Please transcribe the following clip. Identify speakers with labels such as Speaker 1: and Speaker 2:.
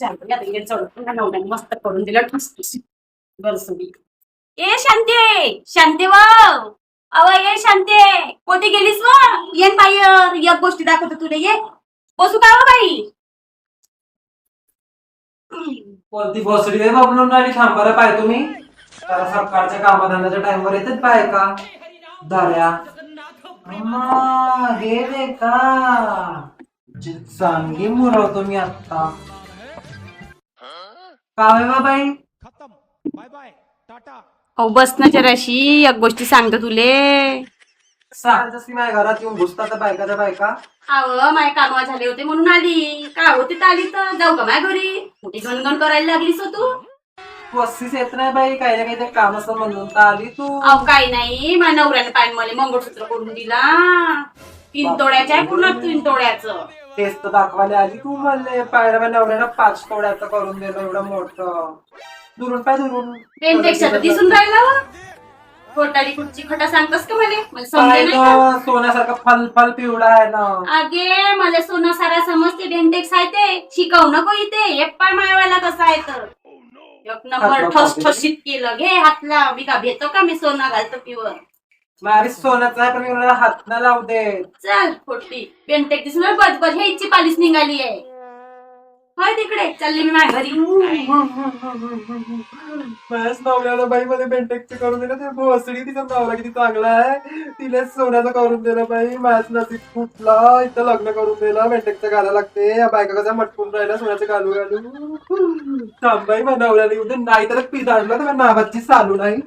Speaker 1: मस्त करून दिलं ठसठशीत बरसुडी. ए शांते शांते वाव अव ये शांते कोठे गेलीस व येन बाहेर एक गोष्टी दाखवतो तुला ये बसू का व बाई.
Speaker 2: कोणती भोसडी आहे बाबून आणि थांबायला पाय तुम्ही जरा सकाळच्या कामाधंद्याच्या टाइमवर येतात पाय का धाऱ्या हे रे का चांगली मुरवतो मी आता काय बाई
Speaker 1: हो बस ना जराशी एक गोष्टी सांगतो तुले.
Speaker 2: जशी माझ्या घरात येऊन घुसतात बायकाच्या बायका.
Speaker 1: अव माझ्या कामा झाले होते म्हणून आली काय होते तर आली तर जाऊ का माझ्या घरी कुठे गणगण करायला लागलीस हो तू.
Speaker 2: तू अस्सीच येत नाही बाई काही ना काही ते काम असं म्हणून तर आली तू.
Speaker 1: अहो काही नाही माझ्या नवऱ्याने पाय मला मंगळसूत्र करून दिला 3 तोड्याच्या आहे पुन्हा 3 तोड्याचं.
Speaker 2: तेच तर दाखवायला आली तू म्हणले पायऱ्या नवऱ्यानं 5 तोड्याचं करून दिलं एवढं मोठं दुरून पाय दुरून
Speaker 1: पेनपेक्षा तर दिसून राहिला खोटाडी कुठची खटा सांगतस का मला समजे नाही का?
Speaker 2: सोन्यासारखा फल फल पिवळा आहे ना.
Speaker 1: अगे मला सोनं सारा समजते डेंटेक्स आहे ते शिकव नको इथे एक पाय मायवायला कसं आहे तर एक नंबर ठसठशीत केलं घे हातला मी का भेटतो का मी सोनं घालतो पिवर.
Speaker 2: माझी सोन्याचा आहे पण मी मला हात न लावू दे.
Speaker 1: चल खोटी पेंटेक दिसणार बज हे इच्छी पालीस निघाली आहे होय तिकडे चालली मी माझ्या घरी.
Speaker 2: माझ्याच नवऱ्याला बाई मध्ये बेंटेकचं करून दिलं ते भोसडी तिचा नवरा किती चांगला आहे तिला सोन्याचं करून दिलं बाई माझ्याच नसीब फुटला इथं लग्न करून दिलं बेंटेकचं घालायला लागते या बायका कसा मटकून राहिला सोन्याचं घालू घालू थांब बाई माझ्या नवऱ्याला येऊ दे नाही तर पिदाडलं तर नावाची चालू नाही.